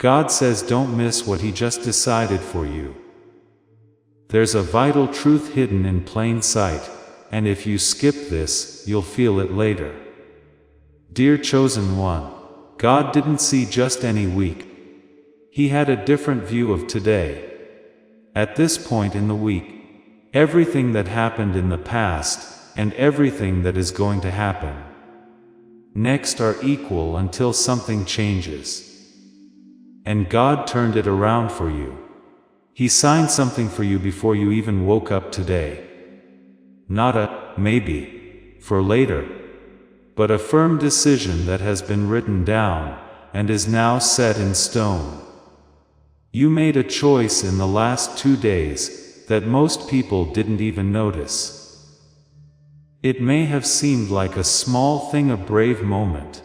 God says don't miss what He just decided for you. There's a vital truth hidden in plain sight, and if you skip this, you'll feel it later. Dear chosen one, God didn't see just any week. He had a different view of today. At this point in the week, everything that happened in the past, and everything that is going to happen next are equal until something changes. And God turned it around for you. He signed something for you before you even woke up today. Not a maybe for later, but a firm decision that has been written down and is now set in stone. You made a choice in the last 2 days that most people didn't even notice. It may have seemed like a small thing, a brave moment,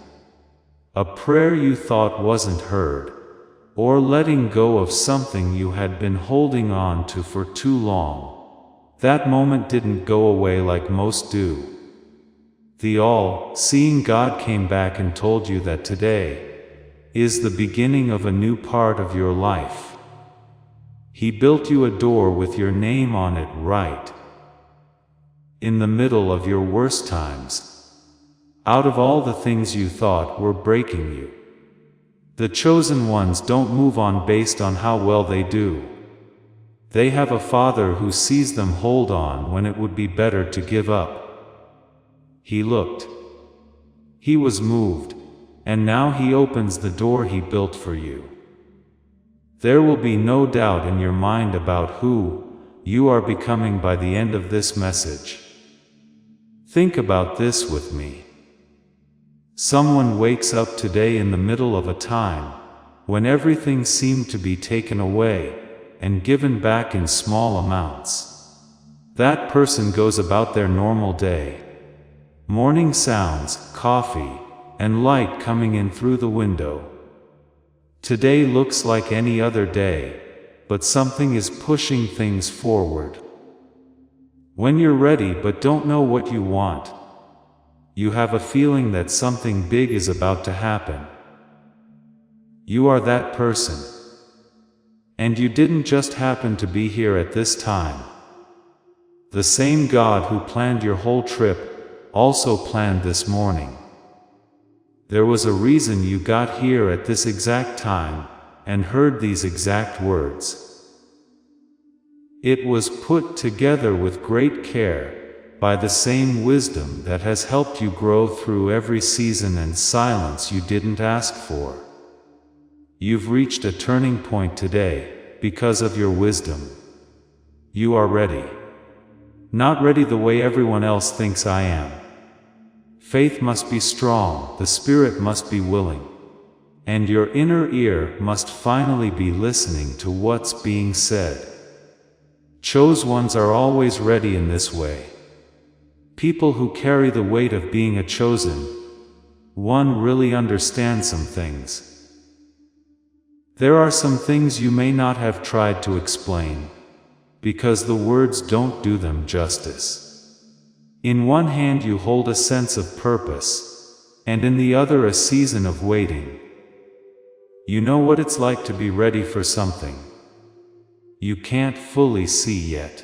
a prayer you thought wasn't heard, or letting go of something you had been holding on to for too long. That moment didn't go away like most do. The all-seeing God came back and told you that today is the beginning of a new part of your life. He built you a door with your name on it right in the middle of your worst times, out of all the things you thought were breaking you. The chosen ones don't move on based on how well they do. They have a Father who sees them hold on when it would be better to give up. He looked. He was moved, and now He opens the door He built for you. There will be no doubt in your mind about who you are becoming by the end of this message. Think about this with me. Someone wakes up today in the middle of a time when everything seemed to be taken away and given back in small amounts. That person goes about their normal day. Morning sounds, coffee, and light coming in through the window. Today looks like any other day, but something is pushing things forward. When you're ready but don't know what you want, you have a feeling that something big is about to happen. You are that person. And you didn't just happen to be here at this time. The same God who planned your whole trip also planned this morning. There was a reason you got here at this exact time and heard these exact words. It was put together with great care by the same wisdom that has helped you grow through every season and silence you didn't ask for. You've reached a turning point today because of your wisdom. You are ready. Not ready the way everyone else thinks I am. Faith must be strong, the spirit must be willing, and your inner ear must finally be listening to what's being said. Chosen ones are always ready in this way. People who carry the weight of being a chosen one really understand some things. There are some things you may not have tried to explain, because the words don't do them justice. In one hand you hold a sense of purpose, and in the other a season of waiting. You know what it's like to be ready for something you can't fully see yet.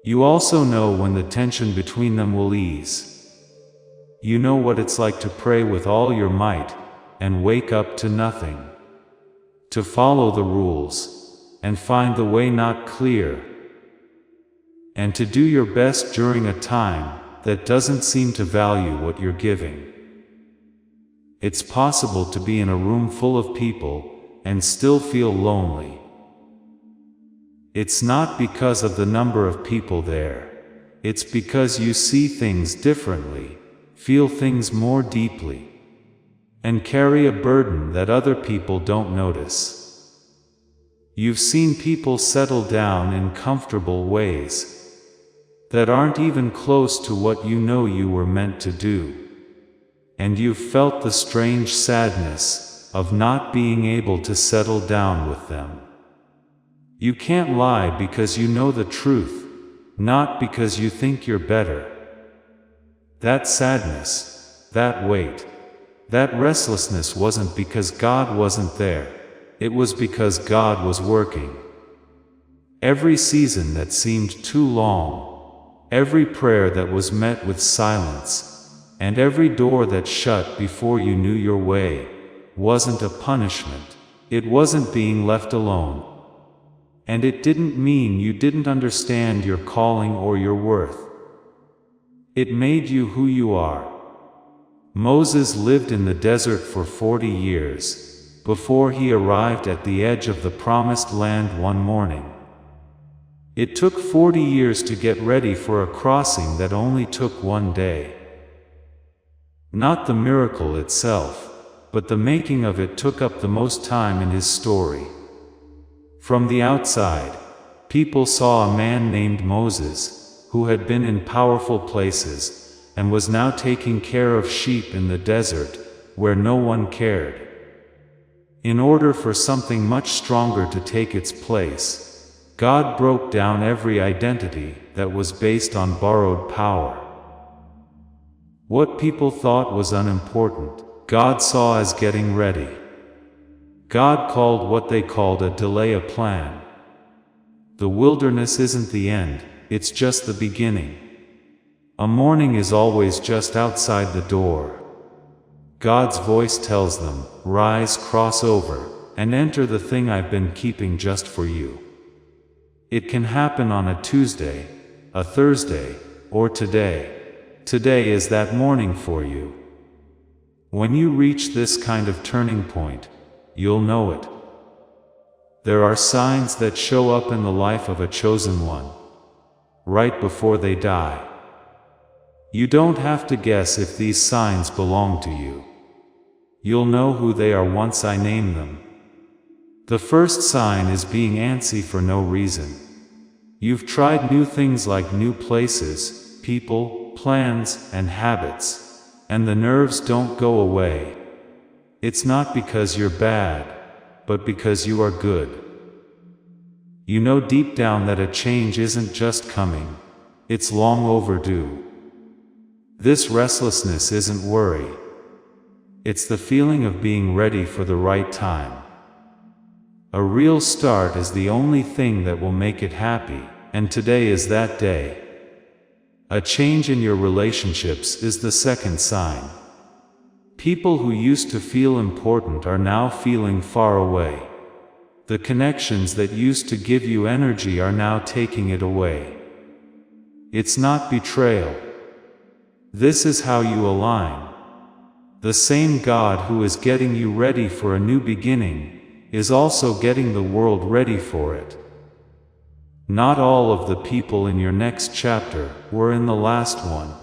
You also know when the tension between them will ease. You know what it's like to pray with all your might and wake up to nothing. To follow the rules and find the way not clear. And to do your best during a time that doesn't seem to value what you're giving. It's possible to be in a room full of people and still feel lonely. It's not because of the number of people there. It's because you see things differently, feel things more deeply, and carry a burden that other people don't notice. You've seen people settle down in comfortable ways that aren't even close to what you know you were meant to do. And you've felt the strange sadness of not being able to settle down with them. You can't lie because you know the truth, not because you think you're better. That sadness, that weight, That restlessness wasn't because God wasn't there. It was because God was working. Every season that seemed too long, every prayer that was met with silence, and every door that shut before you knew your way, wasn't a punishment. It wasn't being left alone. And it didn't mean you didn't understand your calling or your worth. It made you who you are. Moses lived in the desert for 40 years, before he arrived at the edge of the promised land one morning. It took 40 years to get ready for a crossing that only took one day. Not the miracle itself, but the making of it took up the most time in his story. From the outside, people saw a man named Moses, who had been in powerful places, and was now taking care of sheep in the desert, where no one cared. In order for something much stronger to take its place, God broke down every identity that was based on borrowed power. What people thought was unimportant, God saw as getting ready. God called what they called a delay a plan. The wilderness isn't the end, it's just the beginning. A morning is always just outside the door. God's voice tells them, "Rise, cross over, and enter the thing I've been keeping just for you." It can happen on a Tuesday, a Thursday, or today. Today is that morning for you. When you reach this kind of turning point, you'll know it. There are signs that show up in the life of a chosen one, right before they die. You don't have to guess if these signs belong to you. You'll know who they are once I name them. The first sign is being antsy for no reason. You've tried new things like new places, people, plans, and habits, and the nerves don't go away. It's not because you're bad, but because you are good. You know deep down that a change isn't just coming, it's long overdue. This restlessness isn't worry. It's the feeling of being ready for the right time. A real start is the only thing that will make it happy, and today is that day. A change in your relationships is the second sign. People who used to feel important are now feeling far away. The connections that used to give you energy are now taking it away. It's not betrayal. This is how you align. The same God who is getting you ready for a new beginning is also getting the world ready for it. Not all of the people in your next chapter were in the last one.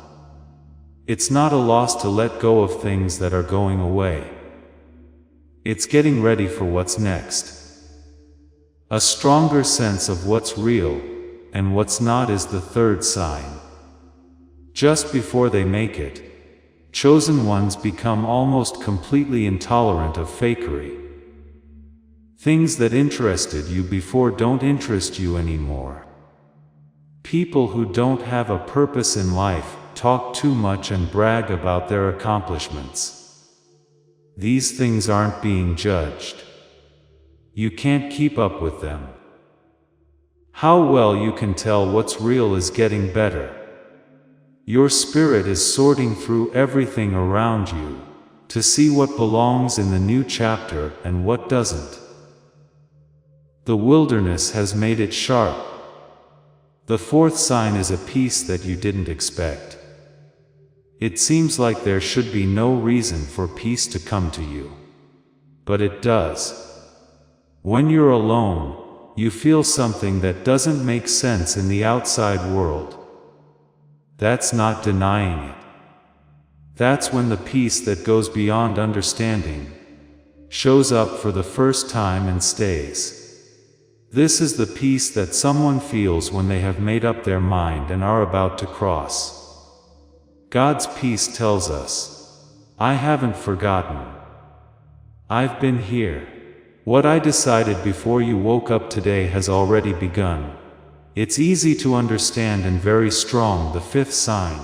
It's not a loss to let go of things that are going away. It's getting ready for what's next. A stronger sense of what's real and what's not is the third sign. Just before they make it, chosen ones become almost completely intolerant of fakery. Things that interested you before don't interest you anymore. People who don't have a purpose in life talk too much and brag about their accomplishments. These things aren't being judged. You can't keep up with them. How well you can tell what's real is getting better. Your spirit is sorting through everything around you to see what belongs in the new chapter and what doesn't. The wilderness has made it sharp. The fourth sign is a peace that you didn't expect. It seems like there should be no reason for peace to come to you. But it does. When you're alone, you feel something that doesn't make sense in the outside world. That's not denying it. That's when the peace that goes beyond understanding shows up for the first time and stays. This is the peace that someone feels when they have made up their mind and are about to cross. God's peace tells us, I haven't forgotten. I've been here. What I decided before you woke up today has already begun. It's easy to understand and very strong. The fifth sign.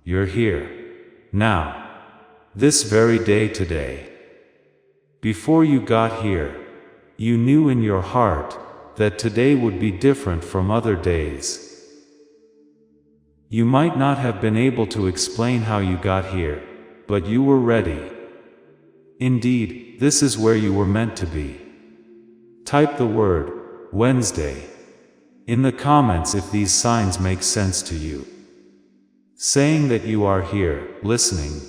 You're here. Now. this very day today. Before you got here, you knew in your heart that today would be different from other days. You might not have been able to explain how you got here, but you were ready. Indeed, this is where you were meant to be. Type the word Wednesday in the comments if these signs make sense to you. Saying that you are here, listening,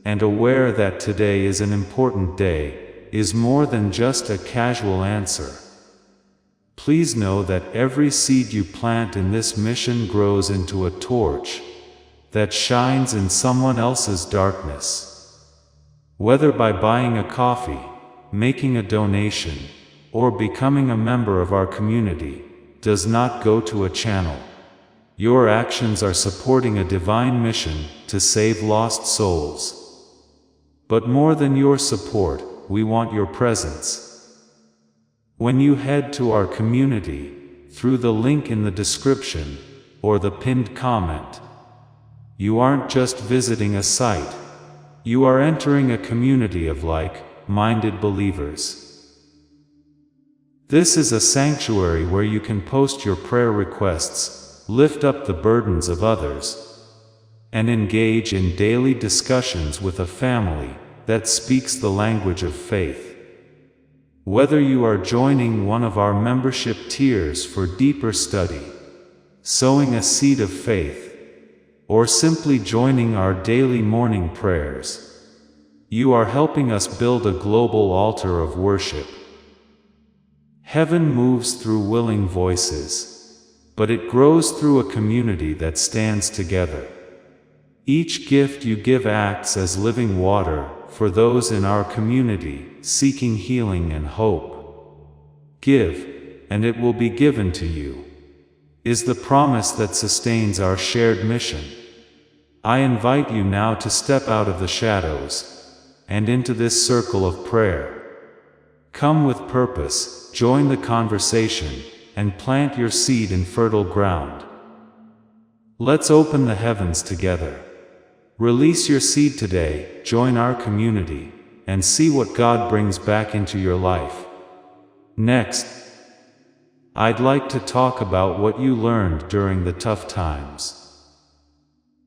and aware that today is an important day, is more than just a casual answer. Please know that every seed you plant in this mission grows into a torch that shines in someone else's darkness. Whether by buying a coffee, making a donation, or becoming a member of our community, does not go to a channel. Your actions are supporting a divine mission to save lost souls. But more than your support, we want your presence. When you head to our community, through the link in the description, or the pinned comment, you aren't just visiting a site, you are entering a community of like-minded believers. This is a sanctuary where you can post your prayer requests, lift up the burdens of others, and engage in daily discussions with a family that speaks the language of faith. Whether you are joining one of our membership tiers for deeper study, sowing a seed of faith, or simply joining our daily morning prayers, you are helping us build a global altar of worship. Heaven moves through willing voices, but it grows through a community that stands together. Each gift you give acts as living water for those in our community seeking healing and hope. Give, and it will be given to you, is the promise that sustains our shared mission. I invite you now to step out of the shadows and into this circle of prayer. Come with purpose, join the conversation, and plant your seed in fertile ground. Let's open the heavens together. Release your seed today, join our community, and see what God brings back into your life. Next, I'd like to talk about what you learned during the tough times.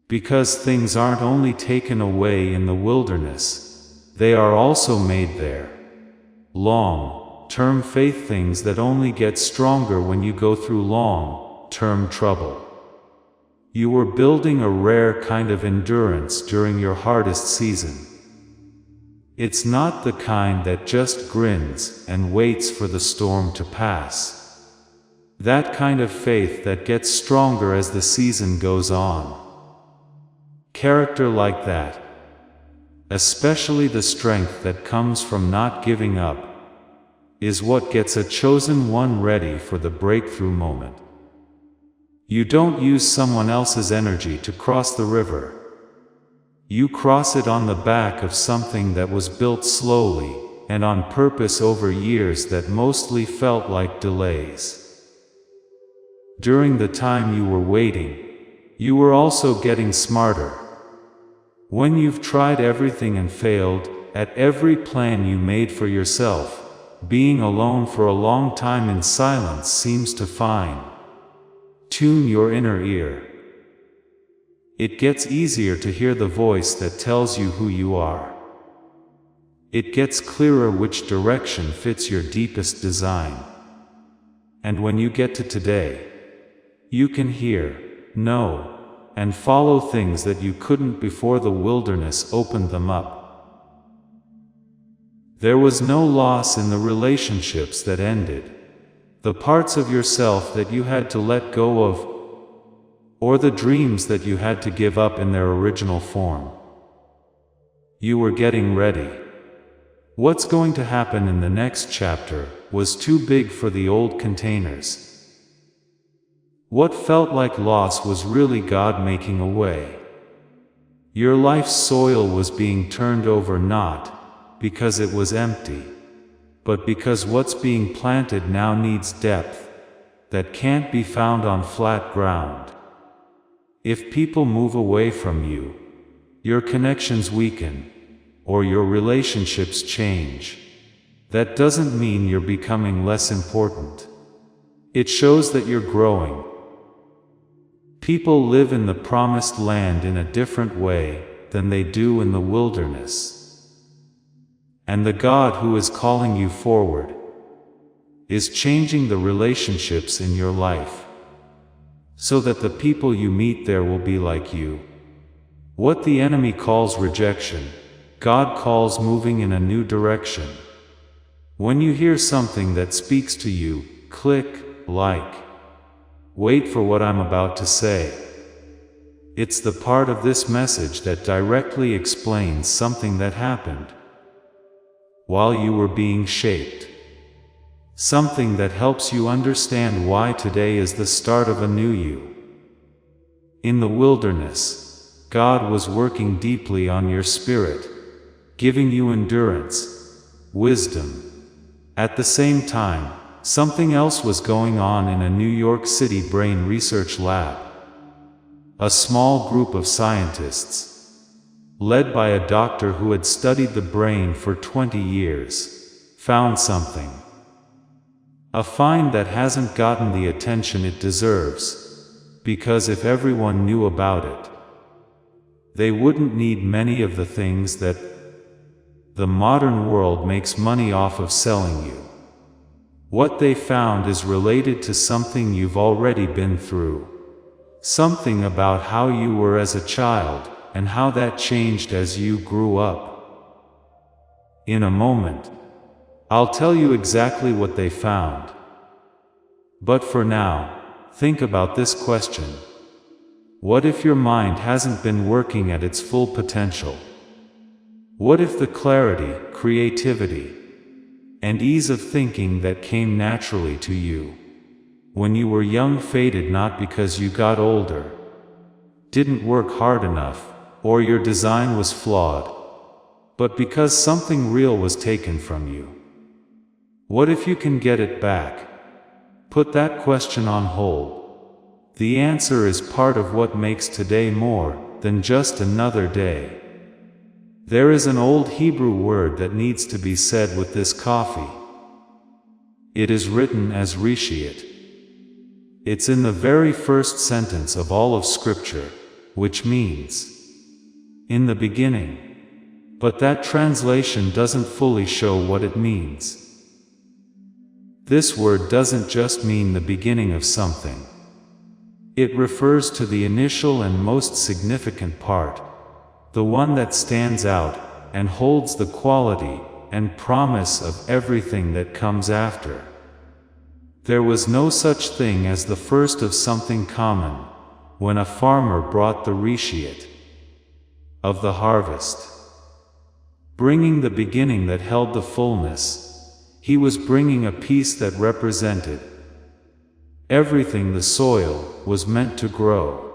Because things aren't only taken away in the wilderness, they are also made there. Long-term faith things that only get stronger when you go through long-term trouble. You were building a rare kind of endurance during your hardest season. It's not the kind that just grins and waits for the storm to pass. That kind of faith that gets stronger as the season goes on. Character like that, especially the strength that comes from not giving up, is what gets a chosen one ready for the breakthrough moment. You don't use someone else's energy to cross the river. You cross it on the back of something that was built slowly and on purpose over years that mostly felt like delays. During the time you were waiting, you were also getting smarter. When you've tried everything and failed at every plan you made for yourself, being alone for a long time in silence seems to tune your inner ear. It gets easier to hear the voice that tells you who you are. It gets clearer which direction fits your deepest design. And when you get to today, you can hear, know, and follow things that you couldn't before the wilderness opened them up. There was no loss in the relationships that ended, the parts of yourself that you had to let go of, or the dreams that you had to give up in their original form. You were getting ready. What's going to happen in the next chapter was too big for the old containers. What felt like loss was really God making a way. Your life's soil was being turned over not because it was empty, but because what's being planted now needs depth that can't be found on flat ground. If people move away from you, your connections weaken. or your relationships change, that doesn't mean you're becoming less important. It shows that you're growing. People live in the promised land in a different way than they do in the wilderness. And the God who is calling you forward is changing the relationships in your life, so that the people you meet there will be like you. What the enemy calls rejection, God calls moving in a new direction. When you hear something that speaks to you, click like. Wait for what I'm about to say. It's the part of this message that directly explains something that happened while you were being shaped. Something that helps you understand why today is the start of a new you. In the wilderness, God was working deeply on your spirit, giving you endurance, wisdom. At the same time, something else was going on in a New York City brain research lab. A small group of scientists, led by a doctor who had studied the brain for 20 years, found something. A find that hasn't gotten the attention it deserves, because if everyone knew about it, they wouldn't need many of the things that the modern world makes money off of selling you. What they found is related to something you've already been through. Something about how you were as a child, and how that changed as you grew up. In a moment, I'll tell you exactly what they found. But for now, think about this question. What if your mind hasn't been working at its full potential? What if the clarity, creativity, and ease of thinking that came naturally to you when you were young faded not because you got older, didn't work hard enough, or your design was flawed, but because something real was taken from you? What if you can get it back? Put that question on hold. The answer is part of what makes today more than just another day. There is an old Hebrew word that needs to be said with this coffee. It is written as reshiat. It's in the very first sentence of all of Scripture, which means, in the beginning. But that translation doesn't fully show what it means. This word doesn't just mean the beginning of something. It refers to the initial and most significant part, the one that stands out and holds the quality and promise of everything that comes after. There was no such thing as the first of something common when a farmer brought the reshiat of the harvest, bringing the beginning that held the fullness. He was bringing a piece that represented everything the soil was meant to grow.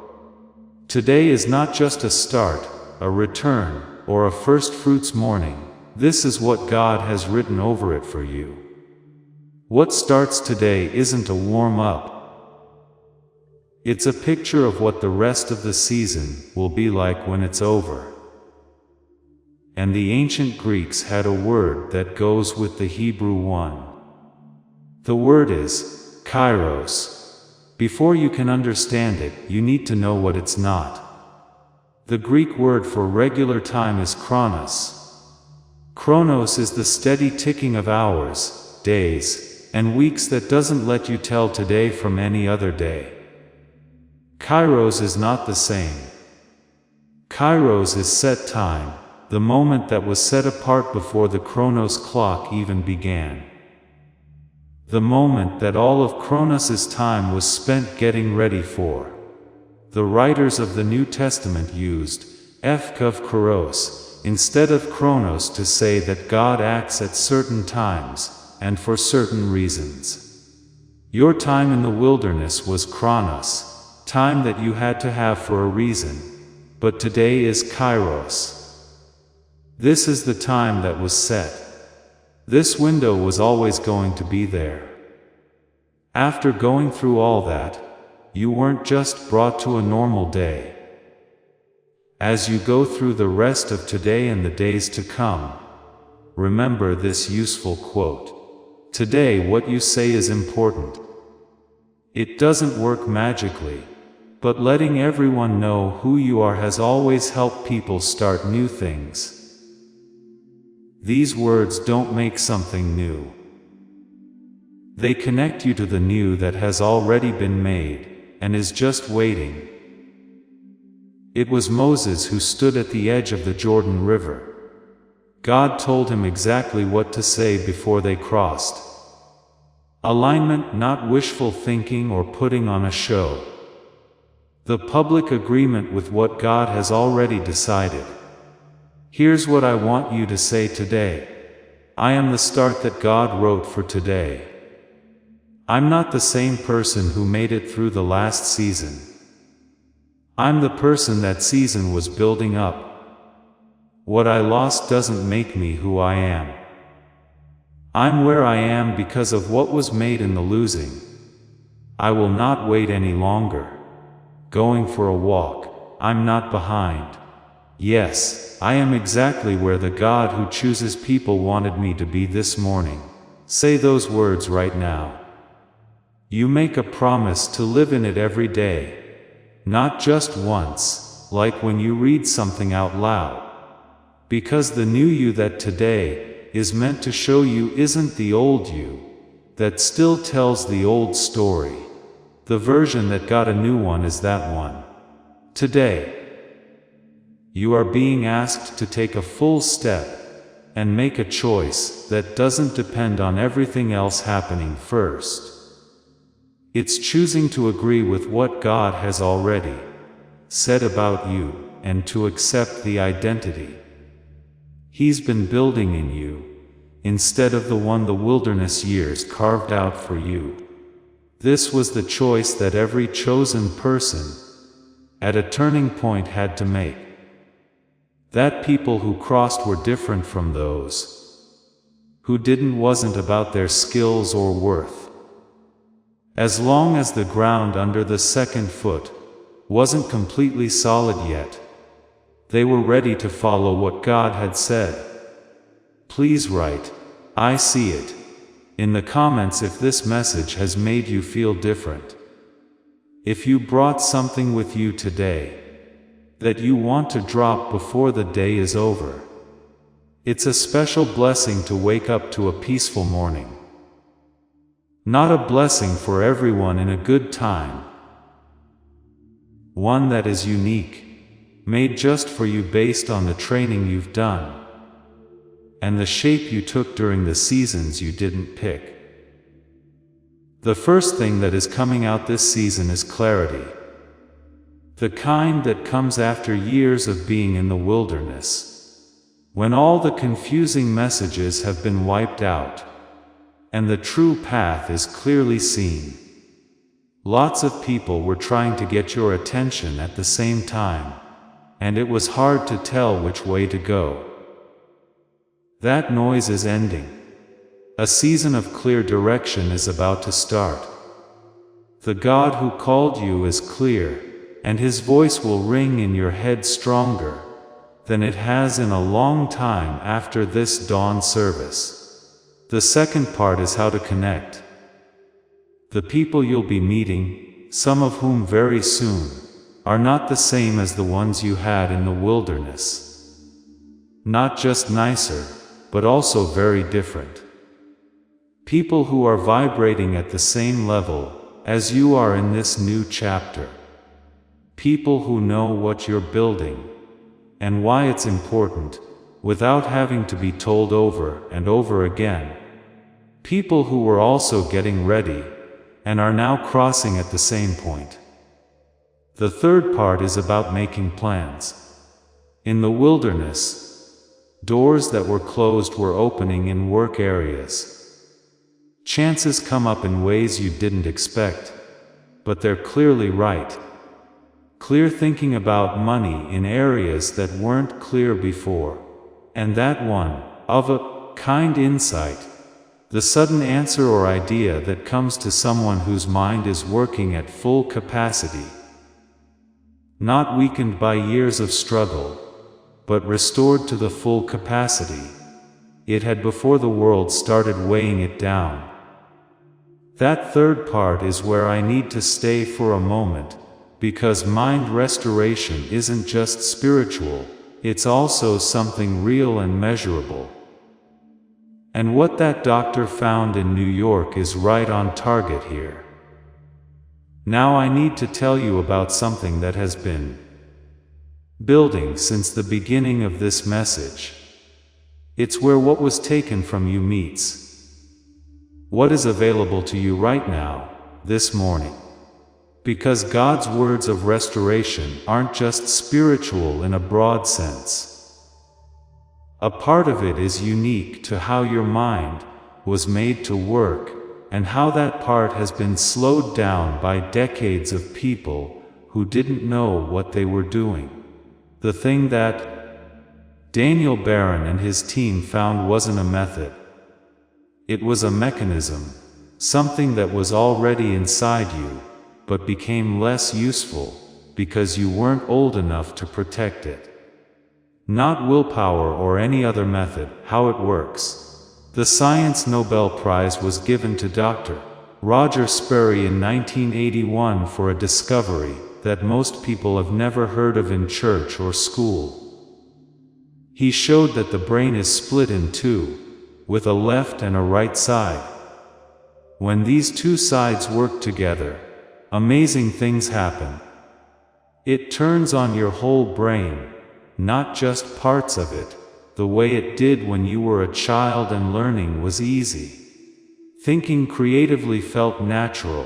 Today is not just a start, a return, or a first fruits morning. This is what God has written over it for you. What starts today isn't a warm-up. It's a picture of what the rest of the season will be like when it's over. And the ancient Greeks had a word that goes with the Hebrew one. The word is kairos. Before you can understand it, you need to know what it's not. The Greek word for regular time is chronos. Chronos is the steady ticking of hours, days, and weeks that doesn't let you tell today from any other day. Kairos is not the same. Kairos is set time, the moment that was set apart before the Chronos clock even began. The moment that all of Chronos's time was spent getting ready for. The writers of the New Testament used Evkav Kairos instead of Chronos to say that God acts at certain times, and for certain reasons. Your time in the wilderness was Chronos, time that you had to have for a reason, but today is Kairos. This is the time that was set. This window was always going to be there. After going through all that, you weren't just brought to a normal day. As you go through the rest of today and the days to come, remember this useful quote. Today, what you say is important. It doesn't work magically, but letting everyone know who you are has always helped people start new things. These words don't make something new. They connect you to the new that has already been made, and is just waiting. It was Moses who stood at the edge of the Jordan River. God told him exactly what to say before they crossed. Alignment, not wishful thinking or putting on a show. The public agreement with what God has already decided. Here's what I want you to say today. I am the start that God wrote for today. I'm not the same person who made it through the last season. I'm the person that season was building up. What I lost doesn't make me who I am. I'm where I am because of what was made in the losing. I will not wait any longer. Going for a walk, I'm not behind. Yes, I am exactly where the God who chooses people wanted me to be this morning. Say those words right now. You make a promise to live in it every day. Not just once, like when you read something out loud. Because the new you that today is meant to show you isn't the old you, that still tells the old story. The version that got a new one is that one. Today, you are being asked to take a full step and make a choice that doesn't depend on everything else happening first. It's choosing to agree with what God has already said about you, and to accept the identity He's been building in you, instead of the one the wilderness years carved out for you. This was the choice that every chosen person at a turning point had to make. That people who crossed were different from those who didn't. Wasn't about their skills or worth. As long as the ground under the second foot wasn't completely solid yet, they were ready to follow what God had said. Please write, "I see it," in the comments if this message has made you feel different. If you brought something with you today that you want to drop before the day is over, it's a special blessing to wake up to a peaceful morning. Not a blessing for everyone in a good time. One that is unique, made just for you based on the training you've done, and the shape you took during the seasons you didn't pick. The first thing that is coming out this season is clarity. The kind that comes after years of being in the wilderness, when all the confusing messages have been wiped out, and the true path is clearly seen. Lots of people were trying to get your attention at the same time, and it was hard to tell which way to go. That noise is ending. A season of clear direction is about to start. The God who called you is clear, and His voice will ring in your head stronger than it has in a long time after this dawn service. The second part is how to connect. The people you'll be meeting, some of whom very soon, are not the same as the ones you had in the wilderness. Not just nicer, but also very different. People who are vibrating at the same level as you are in this new chapter. People who know what you're building and why it's important, without having to be told over and over again. People who were also getting ready and are now crossing at the same point. The third part is about making plans. In the wilderness, doors that were closed were opening in work areas. Chances come up in ways you didn't expect, but they're clearly right. Clear thinking about money in areas that weren't clear before. And that one, of a kind insight, the sudden answer or idea that comes to someone whose mind is working at full capacity. not weakened by years of struggle, but restored to the full capacity it had before the world started weighing it down. That third part is where I need to stay for a moment, because mind restoration isn't just spiritual, it's also something real and measurable. And what that doctor found in New York is right on target here. Now I need to tell you about something that has been building since the beginning of this message. It's where what was taken from you meets what is available to you right now, this morning. Because God's words of restoration aren't just spiritual in a broad sense. A part of it is unique to how your mind was made to work, and how that part has been slowed down by decades of people who didn't know what they were doing. The thing that Daniel Barron and his team found wasn't a method. It was a mechanism, something that was already inside you, but became less useful because you weren't old enough to protect it. Not willpower or any other method. How it works. The Science Nobel Prize was given to Dr. Roger Sperry in 1981 for a discovery that most people have never heard of in church or school. He showed that the brain is split in two, with a left and a right side. When these two sides work together, amazing things happen. It turns on your whole brain, not just parts of it, the way it did when you were a child and learning was easy. Thinking creatively felt natural,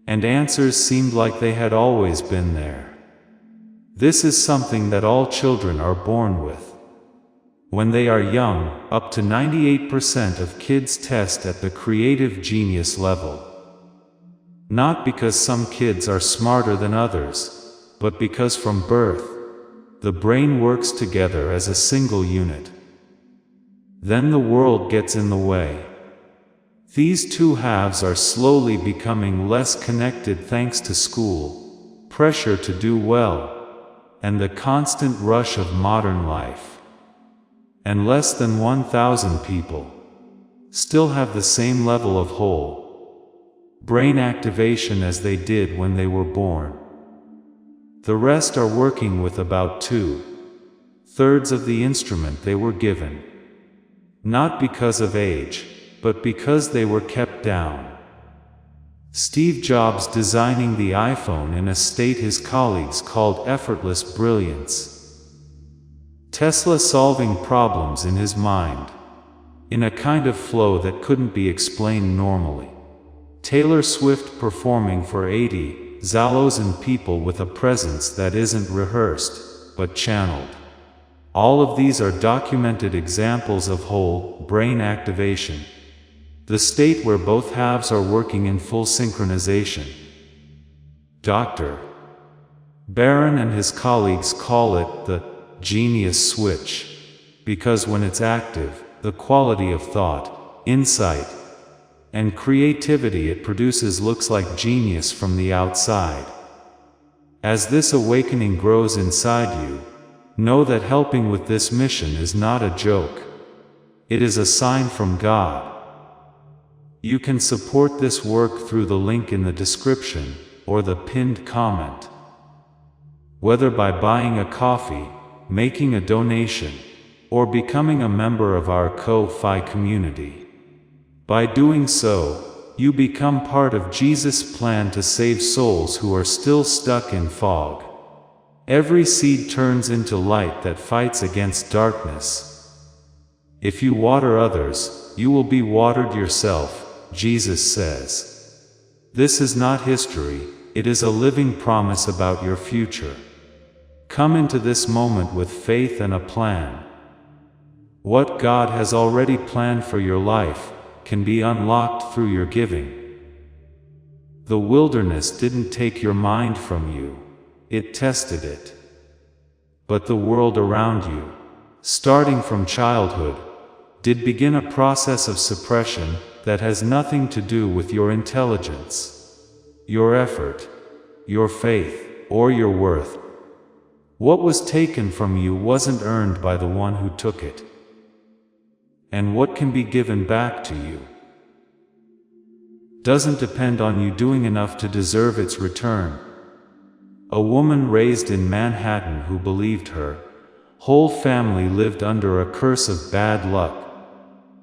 and answers seemed like they had always been there. This is something that all children are born with. When they are young, up to 98% of kids test at the creative genius level. Not because some kids are smarter than others, but because from birth, the brain works together as a single unit. Then the world gets in the way. These two halves are slowly becoming less connected thanks to school, pressure to do well, and the constant rush of modern life. And less than 1,000 people still have the same level of whole brain activation as they did when they were born. The rest are working with about 2/3 of the instrument they were given. Not because of age, but because they were kept down. Steve Jobs designing the iPhone in a state his colleagues called effortless brilliance. Tesla solving problems in his mind, in a kind of flow that couldn't be explained normally. Taylor Swift performing for 80,000 people with a presence that isn't rehearsed, but channeled. All of these are documented examples of whole brain activation. The state where both halves are working in full synchronization. Dr. Barron and his colleagues call it the genius switch, because when it's active, the quality of thought, insight, and creativity it produces looks like genius from the outside. As this awakening grows inside you, know that helping with this mission is not a joke. It is a sign from God. You can support this work through the link in the description, or the pinned comment. Whether by buying a coffee, making a donation, or becoming a member of our Ko-Fi community. By doing so, you become part of Jesus' plan to save souls who are still stuck in fog. Every seed turns into light that fights against darkness. If you water others, you will be watered yourself, Jesus says. This is not history, it is a living promise about your future. Come into this moment with faith and a plan. What God has already planned for your life can be unlocked through your giving. The wilderness didn't take your mind from you, it tested it. But the world around you, starting from childhood, did begin a process of suppression that has nothing to do with your intelligence, your effort, your faith. or your worth. What was taken from you wasn't earned by the one who took it. And what can be given back to you doesn't depend on you doing enough to deserve its return. A woman raised in Manhattan who believed her whole family lived under a curse of bad luck,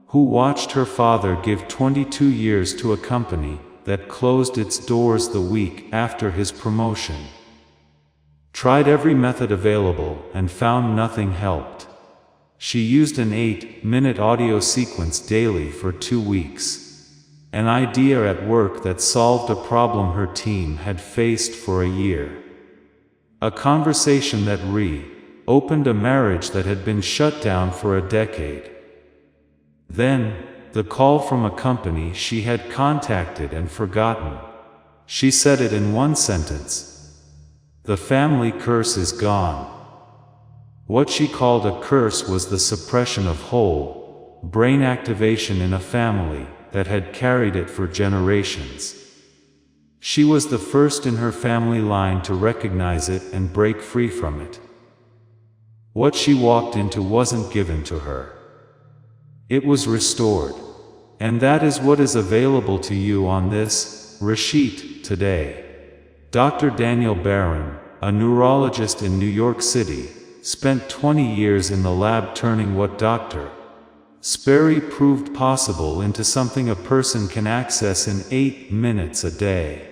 who watched her father give 22 years to a company that closed its doors the week after his promotion, tried every method available and found nothing helped. She used an 8-minute audio sequence daily for 2 weeks. An idea at work that solved a problem her team had faced for a year. A conversation that reopened a marriage that had been shut down for a decade. Then, the call from a company she had contacted and forgotten. She said it in one sentence. The family curse is gone. What she called a curse was the suppression of whole brain activation in a family that had carried it for generations. She was the first in her family line to recognize it and break free from it. What she walked into wasn't given to her. It was restored. And that is what is available to you on this Rashit today. Dr. Daniel Barron, a neurologist in New York City, spent 20 years in the lab turning what Dr. Sperry proved possible into something a person can access in 8 minutes a day.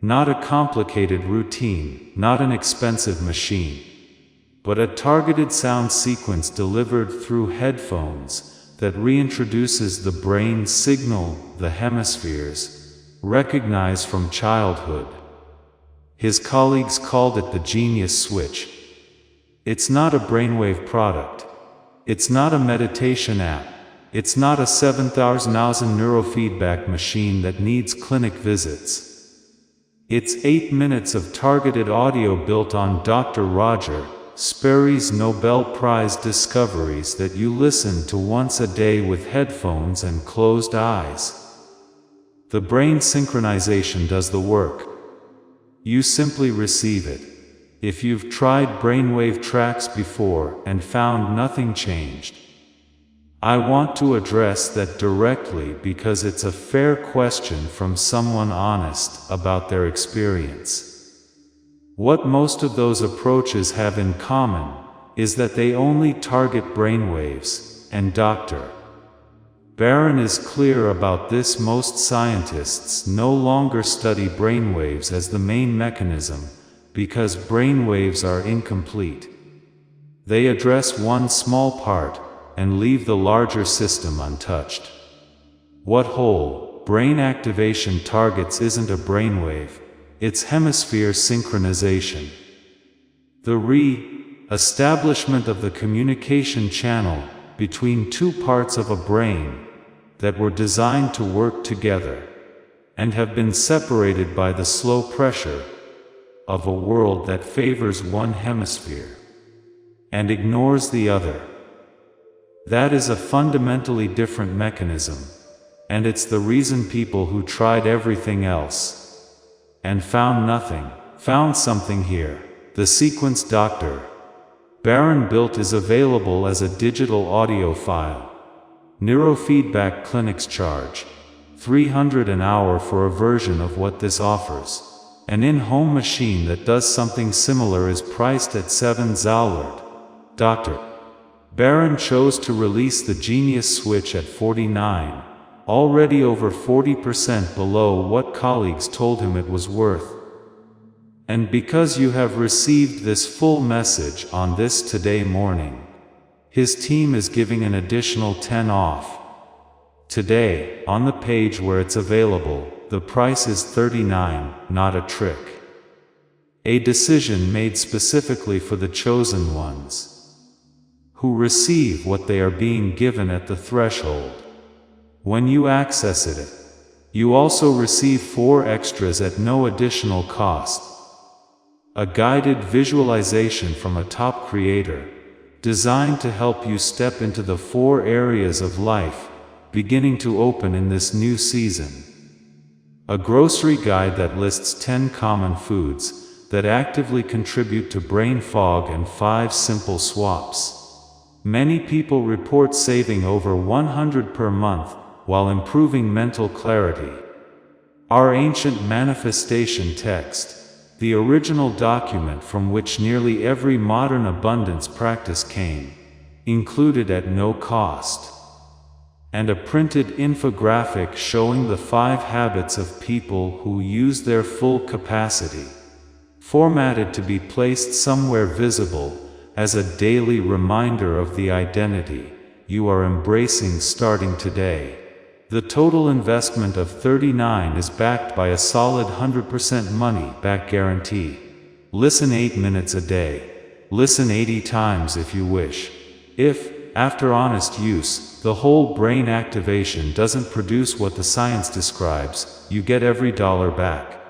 Not a complicated routine, not an expensive machine, but a targeted sound sequence delivered through headphones that reintroduces the brain signal the hemispheres recognize from childhood. His colleagues called it the genius switch. It's not a brainwave product. It's not a meditation app. It's not a 7,000 neurofeedback machine that needs clinic visits. It's 8 minutes of targeted audio built on Dr. Roger Sperry's Nobel Prize discoveries that you listen to once a day with headphones and closed eyes. The brain synchronization does the work. You simply receive it. If you've tried brainwave tracks before and found nothing changed, I want to address that directly because it's a fair question from someone honest about their experience. What most of those approaches have in common is that they only target brainwaves, and Dr. Barron is clear about this. Most scientists no longer study brainwaves as the main mechanism, because brainwaves are incomplete. They address one small part and leave the larger system untouched. What whole brain activation targets isn't a brainwave, it's hemisphere synchronization. The re-establishment of the communication channel between two parts of a brain that were designed to work together and have been separated by the slow pressure of a world that favors one hemisphere and ignores the other. That is a fundamentally different mechanism, and it's the reason people who tried everything else and found nothing, found something here. The sequence Dr. Barron built is available as a digital audio file. Neurofeedback clinics charge $300 an hour for a version of what this offers. An in-home machine that does something similar is priced at $7. Dr. Barron chose to release the Genius Switch at $49, already over 40% below what colleagues told him it was worth. And because you have received this full message on this today morning, his team is giving an additional 10 off. Today, on the page where it's available, the price is $39, not a trick. A decision made specifically for the chosen ones, who receive what they are being given at the threshold. When you access it, you also receive 4 extras at no additional cost. A guided visualization from a top creator, designed to help you step into the 4 areas of life beginning to open in this new season. A grocery guide that lists 10 common foods that actively contribute to brain fog and 5 simple swaps. Many people report saving over $100 per month while improving mental clarity. Our ancient manifestation text, the original document from which nearly every modern abundance practice came, included at no cost, and a printed infographic showing the 5 habits of people who use their full capacity, formatted to be placed somewhere visible as a daily reminder of the identity you are embracing starting today. The total investment of $39 is backed by a solid 100% money-back guarantee. Listen 8 minutes a day. Listen 80 times if you wish. If, after honest use, the whole brain activation doesn't produce what the science describes, you get every dollar back.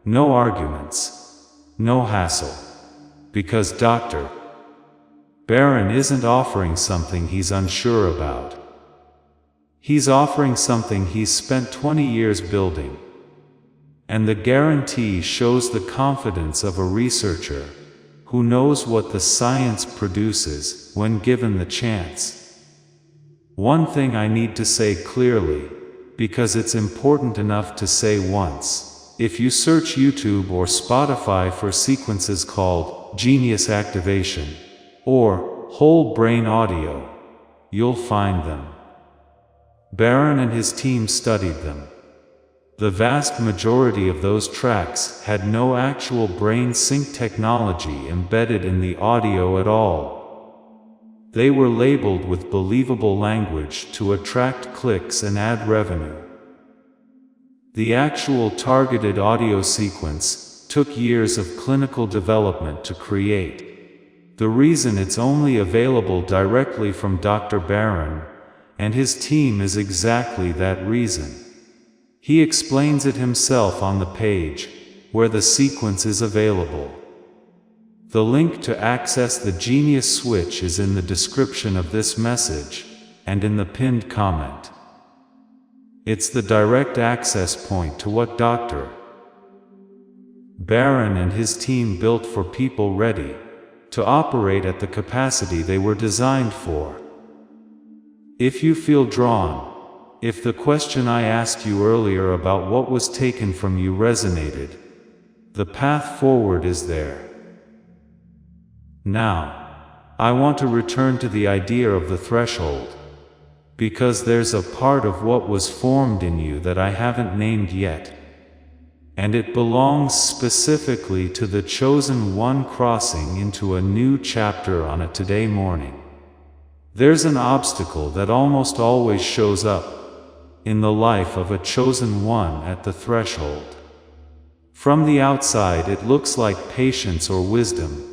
No arguments. No hassle. Because Dr. Barron isn't offering something he's unsure about. He's offering something he's spent 20 years building. And the guarantee shows the confidence of a researcher who knows what the science produces when given the chance. One thing I need to say clearly, because it's important enough to say once: if you search YouTube or Spotify for sequences called Genius Activation or Whole Brain Audio, you'll find them. Barron and his team studied them. The vast majority of those tracks had no actual brain sync technology embedded in the audio at all. They were labeled with believable language to attract clicks and add revenue. The actual targeted audio sequence took years of clinical development to create. The reason it's only available directly from Dr. Barron and his team is exactly that reason. He explains it himself on the page where the sequence is available. The link to access the Genius Switch is in the description of this message and in the pinned comment. It's the direct access point to what Dr. Barron and his team built for people ready to operate at the capacity they were designed for. If you feel drawn, if the question I asked you earlier about what was taken from you resonated, the path forward is there. Now, I want to return to the idea of the threshold, because there's a part of what was formed in you that I haven't named yet, and it belongs specifically to the chosen one crossing into a new chapter on a today morning. There's an obstacle that almost always shows up in the life of a chosen one at the threshold. From the outside it looks like patience or wisdom,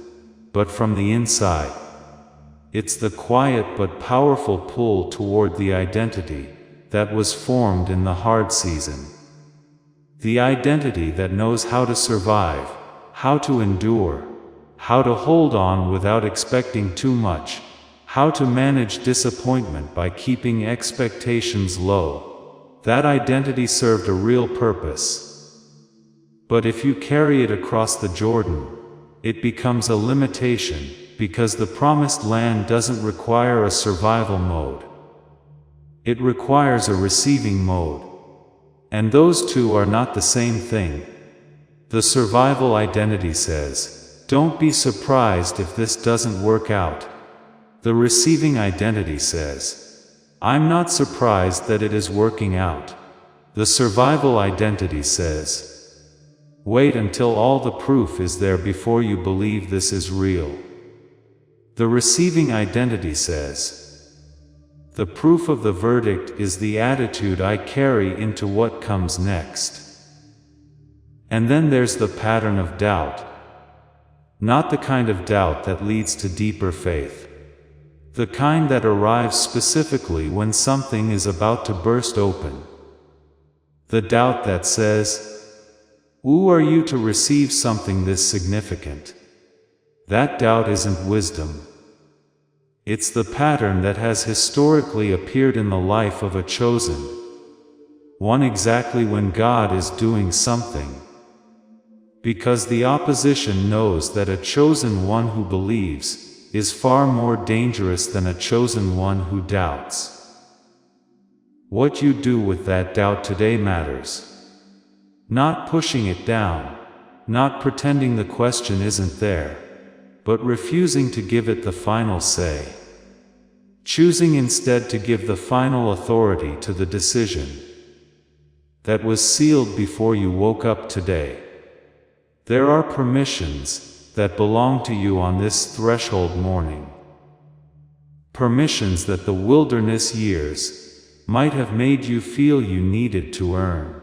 but from the inside, it's the quiet but powerful pull toward the identity that was formed in the hard season. The identity that knows how to survive, how to endure, how to hold on without expecting too much, how to manage disappointment by keeping expectations low. That identity served a real purpose. But if you carry it across the Jordan, it becomes a limitation, because the promised land doesn't require a survival mode. It requires a receiving mode. And those two are not the same thing. The survival identity says, "Don't be surprised if this doesn't work out." The receiving identity says, "I'm not surprised that it is working out." The survival identity says, "Wait until all the proof is there before you believe this is real." The receiving identity says, "The proof of the verdict is the attitude I carry into what comes next." And then there's the pattern of doubt. Not the kind of doubt that leads to deeper faith. The kind that arrives specifically when something is about to burst open. The doubt that says, "Who are you to receive something this significant?" That doubt isn't wisdom. It's the pattern that has historically appeared in the life of a chosen one exactly when God is doing something. Because the opposition knows that a chosen one who believes is far more dangerous than a chosen one who doubts. What you do with that doubt today matters. Not pushing it down, not pretending the question isn't there, but refusing to give it the final say. Choosing instead to give the final authority to the decision that was sealed before you woke up today. There are permissions that belong to you on this threshold morning. Permissions that the wilderness years might have made you feel you needed to earn,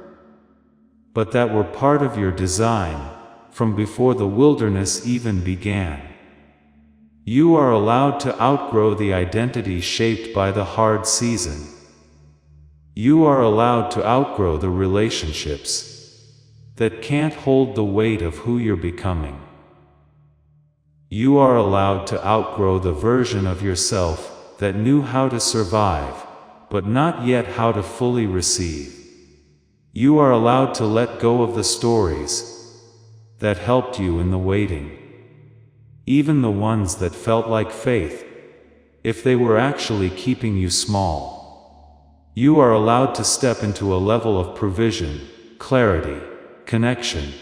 but that were part of your design from before the wilderness even began. You are allowed to outgrow the identity shaped by the hard season. You are allowed to outgrow the relationships that can't hold the weight of who you're becoming. You are allowed to outgrow the version of yourself that knew how to survive, but not yet how to fully receive. You are allowed to let go of the stories that helped you in the waiting, even the ones that felt like faith, if they were actually keeping you small. You are allowed to step into a level of provision, clarity, connection,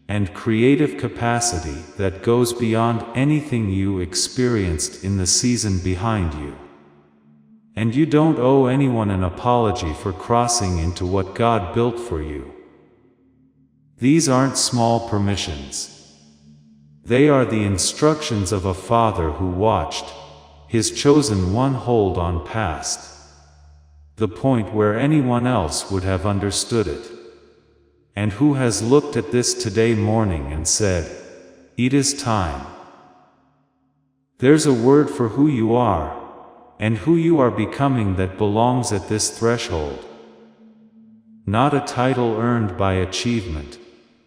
and creative capacity that goes beyond anything you experienced in the season behind you. And you don't owe anyone an apology for crossing into what God built for you. These aren't small permissions. They are the instructions of a father who watched his chosen one hold on past the point where anyone else would have understood it, and who has looked at this today morning and said, "It is time." There's a word for who you are and who you are becoming that belongs at this threshold. Not a title earned by achievement,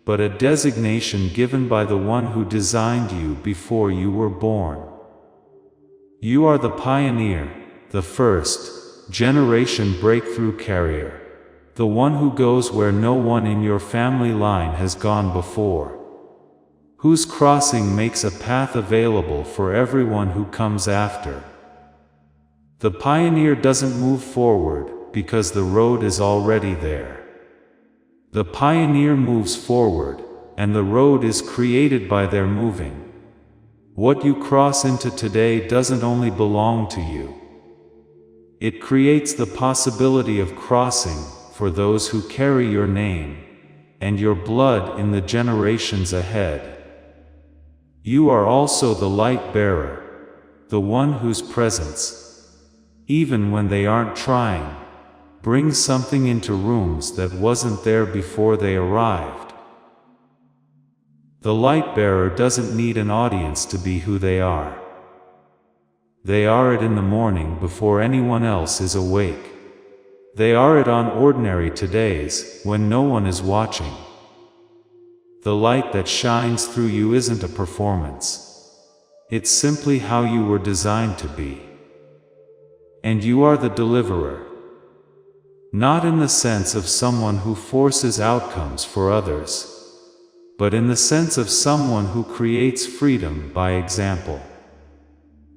but a designation given by the one who designed you before you were born. You are the pioneer, the first-generation breakthrough carrier, the one who goes where no one in your family line has gone before, whose crossing makes a path available for everyone who comes after. The pioneer doesn't move forward because the road is already there. The pioneer moves forward, and the road is created by their moving. What you cross into today doesn't only belong to you. It creates the possibility of crossing for those who carry your name and your blood in the generations ahead. You are also the light bearer, the one whose presence, even when they aren't trying, brings something into rooms that wasn't there before they arrived. The light bearer doesn't need an audience to be who they are. They are it in the morning before anyone else is awake. They are it on ordinary todays when no one is watching. The light that shines through you isn't a performance. It's simply how you were designed to be. And you are the deliverer. Not in the sense of someone who forces outcomes for others, but in the sense of someone who creates freedom by example.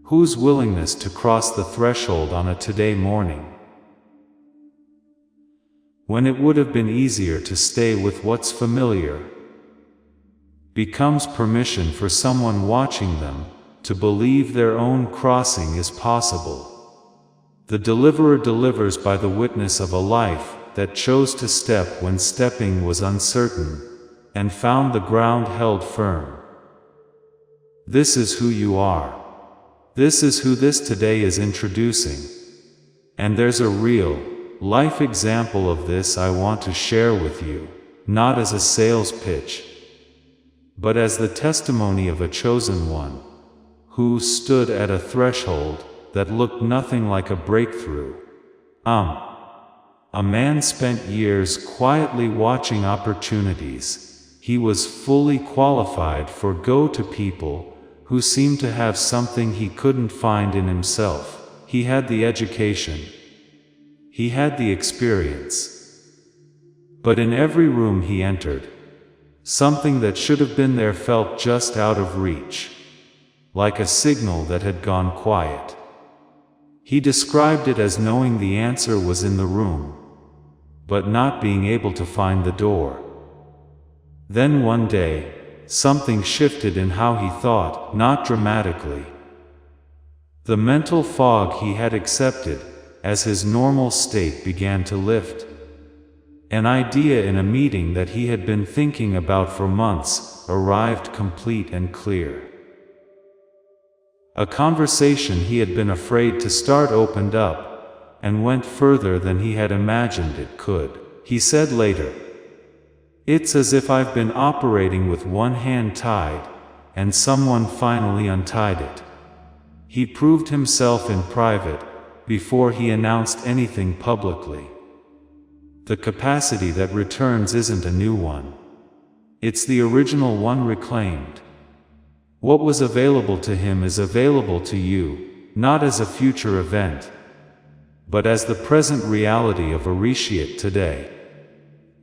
Whose willingness to cross the threshold on a today morning, when it would have been easier to stay with what's familiar, becomes permission for someone watching them to believe their own crossing is possible. The deliverer delivers by the witness of a life that chose to step when stepping was uncertain, and found the ground held firm. This is who you are. This is who this today is introducing. And there's a real, life example of this I want to share with you, not as a sales pitch, but as the testimony of a chosen one, who stood at a threshold that looked nothing like a breakthrough. A man spent years quietly watching opportunities. He was fully qualified for go-to people who seemed to have something he couldn't find in himself. He had the education. He had the experience. But in every room he entered, Something that should have been there felt just out of reach, like a signal that had gone quiet. He described it as knowing the answer was in the room, but not being able to find the door. Then one day, something shifted in how he thought, not dramatically. The mental fog he had accepted as his normal state began to lift. An idea in a meeting that he had been thinking about for months arrived complete and clear. A conversation he had been afraid to start opened up, and went further than he had imagined it could. He said later, "It's as if I've been operating with one hand tied, and someone finally untied it." He proved himself in private, before he announced anything publicly. The capacity that returns isn't a new one. It's the original one reclaimed. What was available to him is available to you, not as a future event, but as the present reality of Orishit today.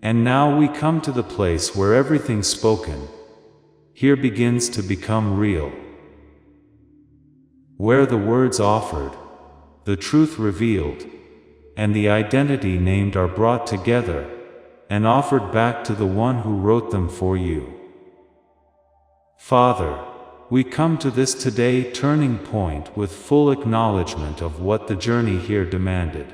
And now we come to the place where everything spoken here begins to become real. Where the words offered, the truth revealed, and the identity named are brought together and offered back to the one who wrote them for you. Father, we come to this today turning point with full acknowledgement of what the journey here demanded.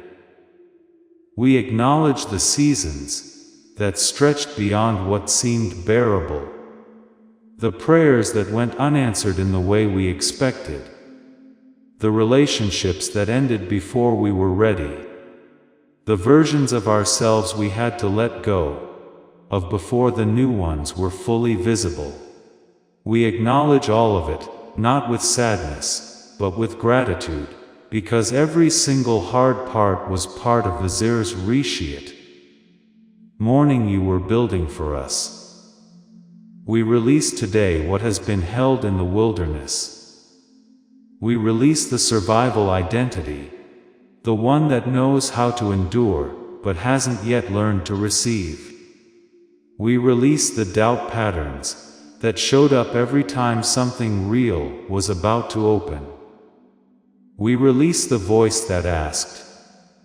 We acknowledge the seasons that stretched beyond what seemed bearable, the prayers that went unanswered in the way we expected, the relationships that ended before we were ready, the versions of ourselves we had to let go of before the new ones were fully visible. We acknowledge all of it, not with sadness, but with gratitude, because every single hard part was part of the Zir's Rishit morning you were building for us. We release today what has been held in the wilderness. We release the survival identity, the one that knows how to endure, but hasn't yet learned to receive. We release the doubt patterns that showed up every time something real was about to open. We release the voice that asked,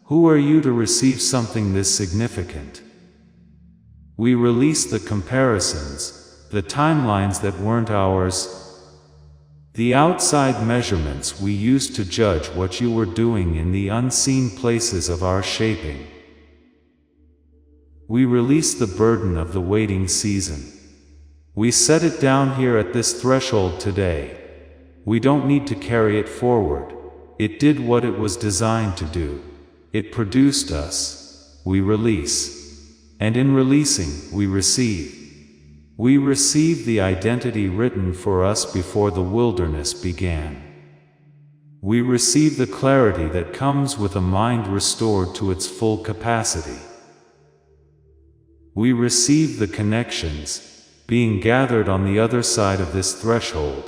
"Who are you to receive something this significant?" We release the comparisons, the timelines that weren't ours, the outside measurements we used to judge what you were doing in the unseen places of our shaping. We release the burden of the waiting season. We set it down here at this threshold today. We don't need to carry it forward. It did what it was designed to do. It produced us. We release. And in releasing, we receive. We receive the identity written for us before the wilderness began. We receive the clarity that comes with a mind restored to its full capacity. We receive the connections being gathered on the other side of this threshold.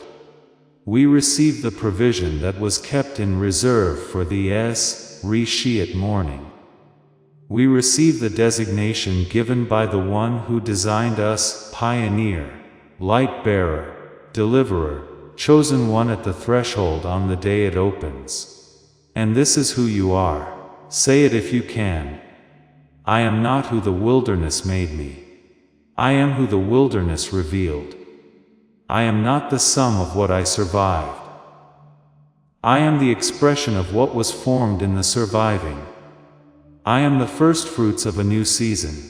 We receive the provision that was kept in reserve for the Rishit morning. We receive the designation given by the one who designed us, pioneer, light bearer, deliverer, chosen one at the threshold on the day it opens. And this is who you are. Say it if you can. I am not who the wilderness made me. I am who the wilderness revealed. I am not the sum of what I survived. I am the expression of what was formed in the surviving. I am the first fruits of a new season.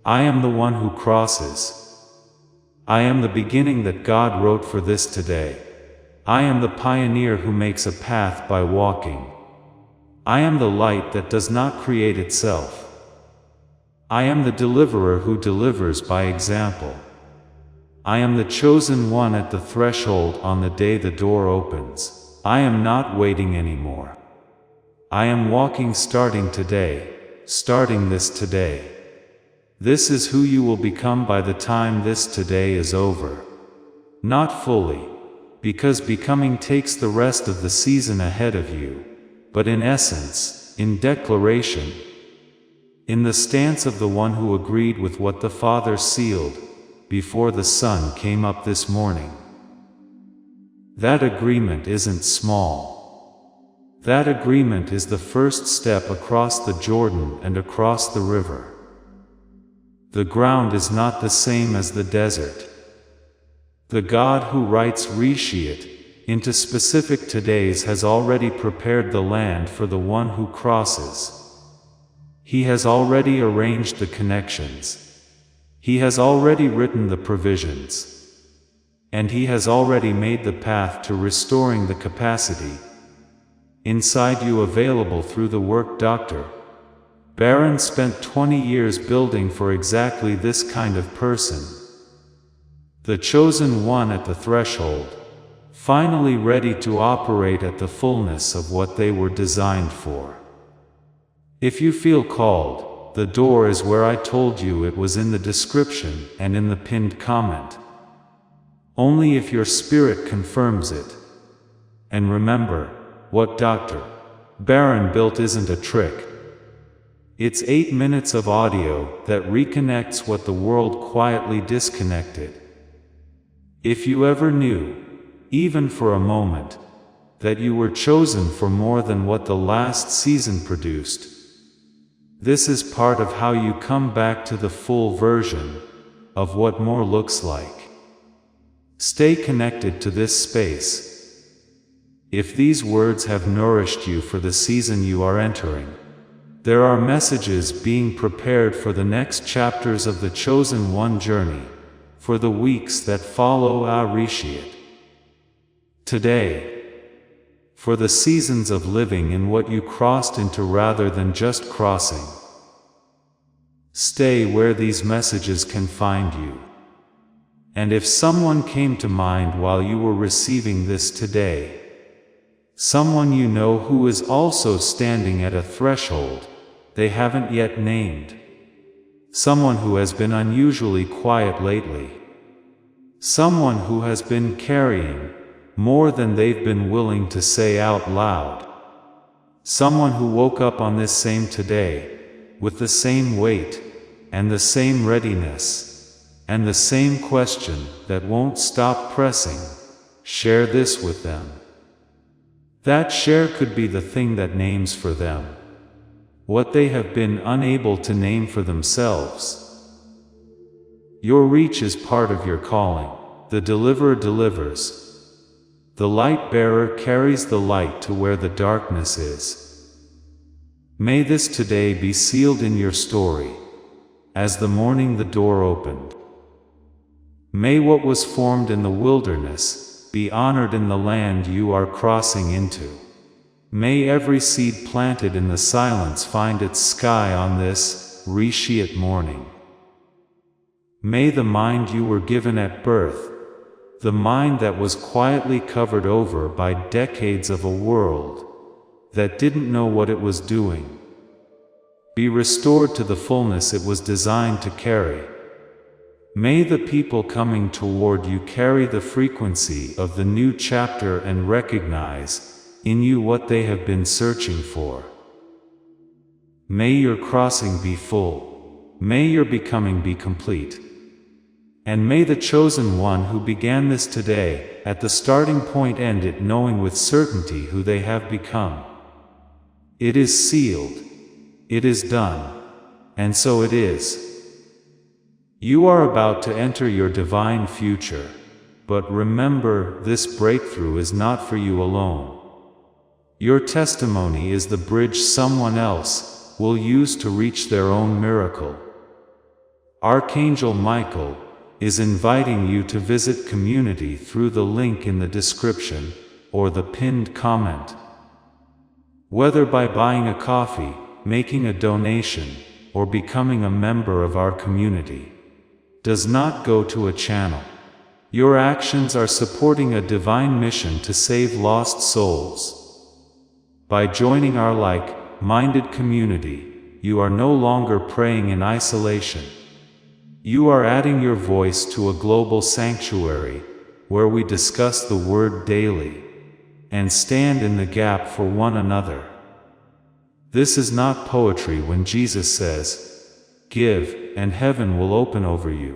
I am the one who crosses. I am the beginning that God wrote for this today. I am the pioneer who makes a path by walking. I am the light that does not create itself. I am the deliverer who delivers by example. I am the chosen one at the threshold on the day the door opens. I am not waiting anymore. I am walking starting today, starting this today. This is who you will become by the time this today is over. Not fully, because becoming takes the rest of the season ahead of you, but in essence, in declaration, in the stance of the one who agreed with what the Father sealed, before the sun came up this morning. That agreement isn't small. That agreement is the first step across the Jordan and across the river. The ground is not the same as the desert. The God who writes Reshiet into specific todays has already prepared the land for the one who crosses. He has already arranged the connections. He has already written the provisions. And He has already made the path to restoring the capacity inside you available through the work Dr. Barron spent 20 years building for exactly this kind of person. The chosen one at the threshold, finally ready to operate at the fullness of what they were designed for. If you feel called, the door is where I told you it was, in the description and in the pinned comment. Only if your spirit confirms it. And remember, what Dr. Barron built isn't a trick. It's 8 minutes of audio that reconnects what the world quietly disconnected. If you ever knew, even for a moment, that you were chosen for more than what the last season produced, this is part of how you come back to the full version of what more looks like. Stay connected to this space. If these words have nourished you for the season you are entering, there are messages being prepared for the next chapters of the Chosen One journey, for the weeks that follow Reshiet. Today, for the seasons of living in what you crossed into rather than just crossing. Stay where these messages can find you. And if someone came to mind while you were receiving this today, someone you know who is also standing at a threshold they haven't yet named, someone who has been unusually quiet lately, someone who has been carrying more than they've been willing to say out loud, someone who woke up on this same today with the same weight and the same readiness and the same question that won't stop pressing, share this with them. That share could be the thing that names for them what they have been unable to name for themselves. Your reach is part of your calling. The deliverer delivers. The light bearer carries the light to where the darkness is. May this today be sealed in your story, as the morning the door opened. May what was formed in the wilderness be honored in the land you are crossing into. May every seed planted in the silence find its sky on this Reshiet morning. May the mind you were given at birth, the mind that was quietly covered over by decades of a world that didn't know what it was doing, be restored to the fullness it was designed to carry. May the people coming toward you carry the frequency of the new chapter and recognize in you what they have been searching for. May your crossing be full. May your becoming be complete. And may the chosen one who began this today, at the starting point, end it knowing with certainty who they have become. It is sealed. It is done. And so it is. You are about to enter your divine future. But remember, this breakthrough is not for you alone. Your testimony is the bridge someone else will use to reach their own miracle. Archangel Michael is inviting you to visit community through the link in the description or the pinned comment. Whether by buying a coffee, making a donation, or becoming a member of our community, does not go to a channel. Your actions are supporting a divine mission to save lost souls. By joining our like-minded community, you are no longer praying in isolation. You are adding your voice to a global sanctuary, where we discuss the Word daily, and stand in the gap for one another. This is not poetry when Jesus says, "Give, and heaven will open over you."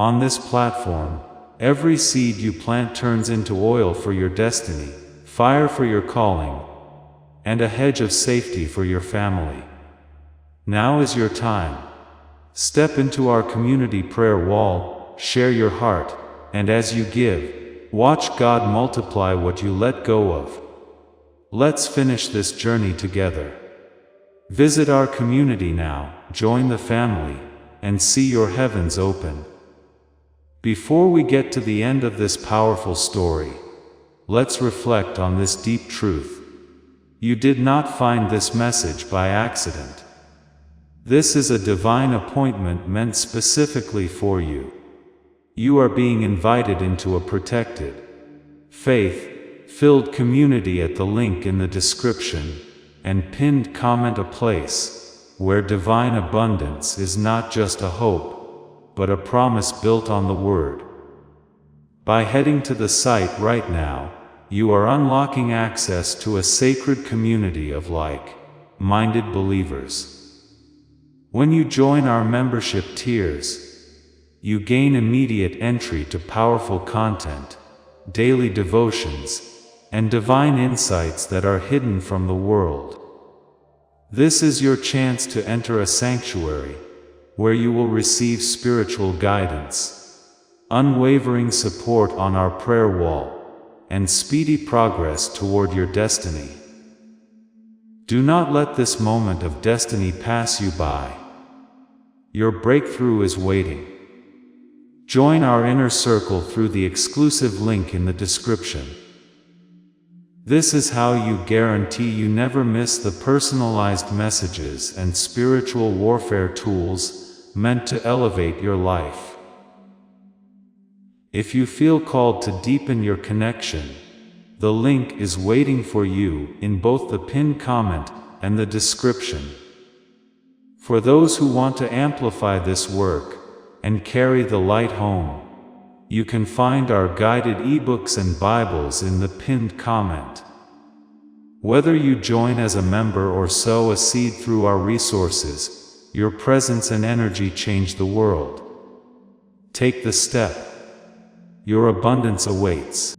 On this platform, every seed you plant turns into oil for your destiny, fire for your calling, and a hedge of safety for your family. Now is your time. Step into our community prayer wall, share your heart, and as you give, watch God multiply what you let go of. Let's finish this journey together. Visit our community now, join the family, and see your heavens open. Before we get to the end of this powerful story, let's reflect on this deep truth. You did not find this message by accident. This is a divine appointment meant specifically for you. You are being invited into a protected, faith-filled community at the link in the description and pinned comment, a place where divine abundance is not just a hope, but a promise built on the Word. By heading to the site right now, you are unlocking access to a sacred community of like-minded believers. When you join our membership tiers, you gain immediate entry to powerful content, daily devotions, and divine insights that are hidden from the world. This is your chance to enter a sanctuary, where you will receive spiritual guidance, unwavering support on our prayer wall, and speedy progress toward your destiny. Do not let this moment of destiny pass you by. Your breakthrough is waiting. Join our inner circle through the exclusive link in the description. This is how you guarantee you never miss the personalized messages and spiritual warfare tools meant to elevate your life. If you feel called to deepen your connection, the link is waiting for you in both the pinned comment and the description. For those who want to amplify this work and carry the light home, you can find our guided ebooks and Bibles in the pinned comment. Whether you join as a member or sow a seed through our resources, your presence and energy change the world. Take the step. Your abundance awaits.